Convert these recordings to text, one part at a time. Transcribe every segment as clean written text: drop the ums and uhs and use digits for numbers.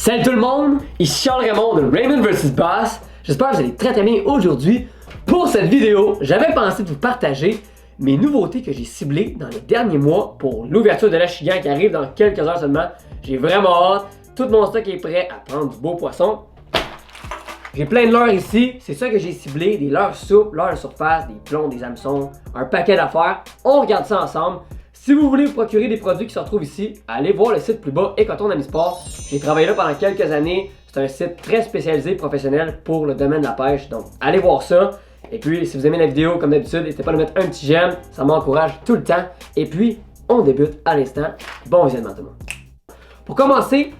Salut tout le monde, ici Charles Raymond de Raymond vs Boss. J'espère que vous allez très bien aujourd'hui. Pour cette vidéo, j'avais pensé de vous partager mes nouveautés que j'ai ciblées dans les derniers mois pour l'ouverture de l'Achigan qui arrive dans quelques heures seulement. J'ai vraiment hâte, tout mon stock est prêt à prendre du beau poisson. J'ai plein de leurres ici, c'est ça que j'ai ciblé, des leurres souples, leurres de surface, des plombs, des hameçons, un paquet d'affaires. On regarde ça ensemble. Si vous voulez vous procurer des produits qui se retrouvent ici, allez voir le site plus bas, Écoton Amisport. J'ai travaillé là pendant quelques années. C'est un site très spécialisé, professionnel pour le domaine de la pêche. Donc, allez voir ça. Et puis, si vous aimez la vidéo, comme d'habitude, n'hésitez pas à nous mettre un petit j'aime. Ça m'encourage tout le temps. Et puis, on débute à l'instant. Bon visionnement tout le monde. Pour commencer,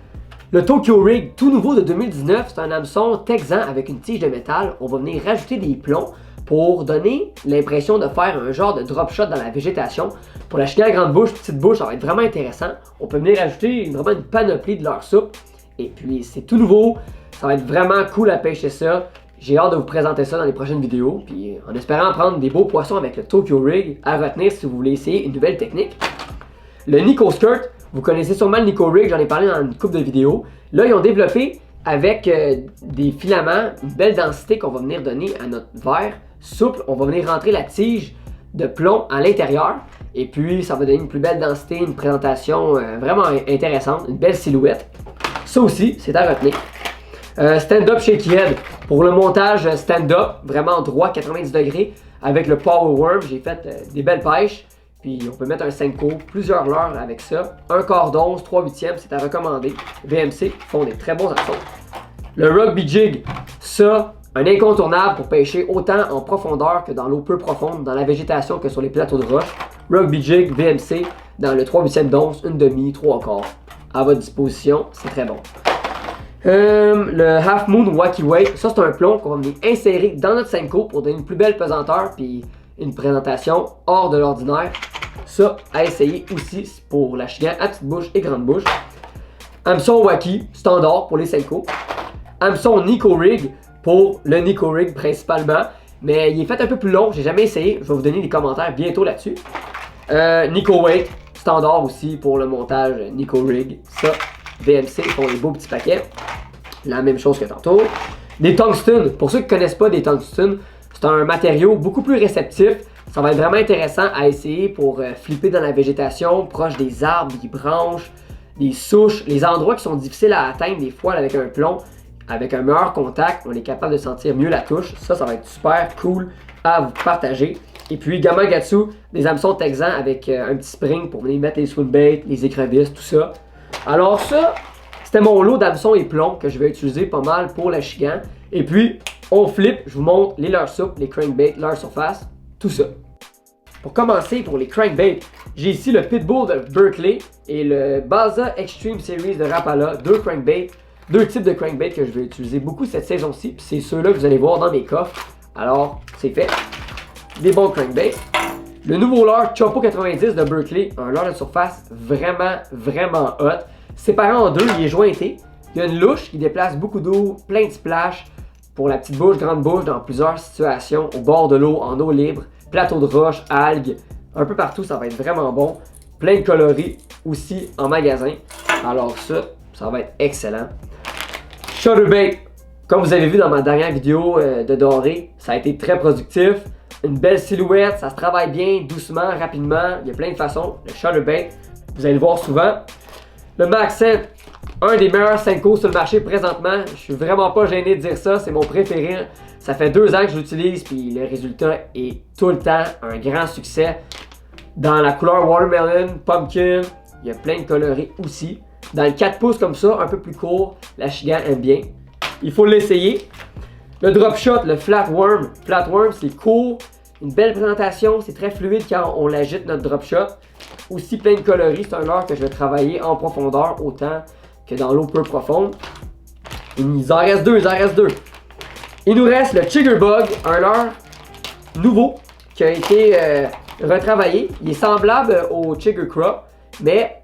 le Tokyo Rig tout nouveau de 2019, c'est un hameçon texan avec une tige de métal. On va venir rajouter des plombs pour donner l'impression de faire un genre de drop shot dans la végétation. Pour la chigan à grande bouche, petite bouche, ça va être vraiment intéressant. On peut venir ajouter vraiment une panoplie de leurres souples. Et puis c'est tout nouveau, ça va être vraiment cool à pêcher ça. J'ai hâte de vous présenter ça dans les prochaines vidéos. Puis en espérant prendre des beaux poissons avec le Tokyo Rig à retenir si vous voulez essayer une nouvelle technique. Le Nico Skirt, vous connaissez sûrement le Nico Rig, j'en ai parlé dans une couple de vidéos. Là, ils ont développé avec des filaments, une belle densité qu'on va venir donner à notre verre souple. On va venir rentrer la tige de plomb à l'intérieur. Et puis, ça va donner une plus belle densité, une présentation vraiment intéressante, une belle silhouette. Ça aussi, c'est à retenir. Stand-up shaky head. Pour le montage stand-up, vraiment droit, 90 degrés, avec le Power Worm, j'ai fait des belles pêches. Puis on peut mettre un Senko, plusieurs leurres avec ça. Un quart d'once, 3/8, c'est à recommander. VMC font des très bons hameçons. Le Rugby Jig, ça, un incontournable pour pêcher autant en profondeur que dans l'eau peu profonde, dans la végétation que sur les plateaux de roche. Rugby Jig, VMC, dans le 3/8 d'once, une demi, 3/4. À votre disposition, c'est très bon. Le Half Moon Wacky Weight, ça c'est un plomb qu'on va venir insérer dans notre Senko pour donner une plus belle pesanteur puis une présentation hors de l'ordinaire. Ça, à essayer aussi pour la chigan à petite bouche et grande bouche. Hameçon Wacky, standard pour les Senko. Hameçon Nico Rig pour le Nico Rig principalement. Mais il est fait un peu plus long, j'ai jamais essayé. Je vais vous donner des commentaires bientôt là-dessus. Nico Weight, standard aussi pour le montage Nico Rig. Ça, VMC pour les beaux petits paquets. La même chose que tantôt. Des tungsten, pour ceux qui ne connaissent pas des tungsten, c'est un matériau beaucoup plus réceptif. Ça va être vraiment intéressant à essayer pour flipper dans la végétation, proche des arbres, des branches, des souches, les endroits qui sont difficiles à atteindre des fois avec un plomb. Avec un meilleur contact, on est capable de sentir mieux la touche. Ça va être super cool à vous partager. Et puis Gamakatsu, des hameçons texans avec un petit spring pour venir mettre les swimbaits, les écrevisses, tout ça. Alors ça, c'était mon lot d'hameçons et plombs que je vais utiliser pas mal pour la chigan. Et puis, on flippe, je vous montre les leurres souples, les crankbaits, leurres surface, tout ça. Pour commencer, pour les crankbaits, j'ai ici le Pitbull de Berkley et le Baza Extreme Series de Rapala, deux types de crankbaits que je vais utiliser beaucoup cette saison-ci, puis c'est ceux-là que vous allez voir dans mes coffres. Alors, c'est fait. Des bons crankbaits. Le nouveau leurre Chopo 90 de Berkley, un leurre de surface vraiment hot. Séparé en deux, il est jointé. Il y a une louche qui déplace beaucoup d'eau, plein de splash pour la petite bouche, grande bouche dans plusieurs situations, au bord de l'eau, en eau libre, plateau de roche, algues, un peu partout, ça va être vraiment bon. Plein de coloris aussi en magasin. Alors ça va être excellent. Shutterbait, comme vous avez vu dans ma dernière vidéo de doré, ça a été très productif. Une belle silhouette, ça se travaille bien, doucement, rapidement. Il y a plein de façons. Le Shutterbait, vous allez le voir souvent. Le Maxent, un des meilleurs Senko sur le marché présentement. Je suis vraiment pas gêné de dire ça, c'est mon préféré. Ça fait 2 ans que je l'utilise, puis le résultat est tout le temps un grand succès. Dans la couleur Watermelon, Pumpkin, il y a plein de coloris aussi. Dans le 4 pouces comme ça, un peu plus court, la chigan aime bien. Il faut l'essayer. Le Drop Shot, le Flatworm. Flatworm, c'est court, une belle présentation, c'est très fluide quand on l'agite notre Drop Shot. Aussi plein de coloris, c'est un leurre que je vais travailler en profondeur autant que dans l'eau peu profonde. Il en reste deux. Il nous reste le Chiggerbug, un leurre nouveau qui a été retravaillé. Il est semblable au Chigger Craw, mais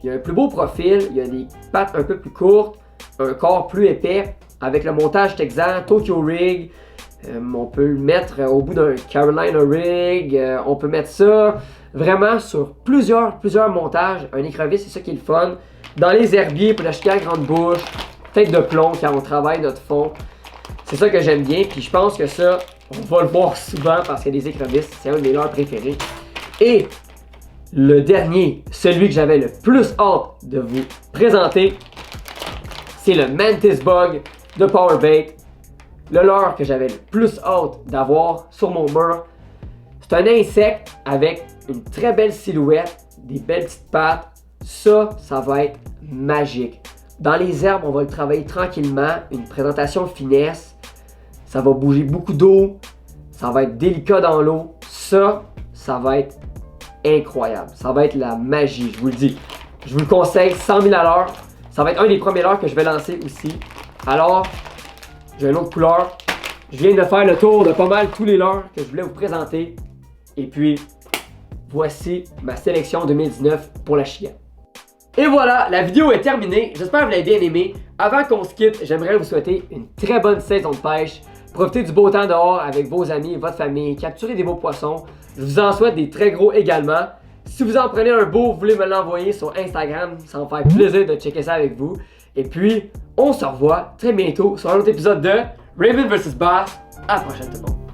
il a un plus beau profil, il a des pattes un peu plus courtes, un corps plus épais, avec le montage texan, Tokyo Rig. On peut le mettre au bout d'un Carolina Rig, on peut mettre ça vraiment sur plusieurs montages. Un écrevisse, c'est ça qui est le fun. Dans les herbiers pour la chigan grande bouche, tête de plomb quand on travaille notre fond. C'est ça que j'aime bien, puis je pense que ça, on va le voir souvent parce que les écrevisses, c'est un de mes leurres préférés. Et le dernier, celui que j'avais le plus hâte de vous présenter, c'est le Mantis Bug de Powerbait. Le leurre que j'avais le plus hâte d'avoir sur mon mur. C'est un insecte avec une très belle silhouette, des belles petites pattes. Ça va être magique. Dans les herbes, on va le travailler tranquillement, une présentation finesse. Ça va bouger beaucoup d'eau, ça va être délicat dans l'eau. Ça va être incroyable. Ça va être la magie, je vous le dis. Je vous le conseille, 100 000 à l'heure. Ça va être un des premiers leurres que je vais lancer aussi. Alors, j'ai une autre couleur. Je viens de faire le tour de pas mal tous les leurres que je voulais vous présenter. Et puis, voici ma sélection 2019 pour la Chia. Et voilà, la vidéo est terminée. J'espère que vous l'avez bien aimé. Avant qu'on se quitte, j'aimerais vous souhaiter une très bonne saison de pêche. Profitez du beau temps dehors avec vos amis, votre famille. Capturez des beaux poissons. Je vous en souhaite des très gros également. Si vous en prenez un beau, vous voulez me l'envoyer sur Instagram. Ça va me faire plaisir de checker ça avec vous. Et puis, on se revoit très bientôt sur un autre épisode de Raymond vs Bass. À la prochaine tout le monde.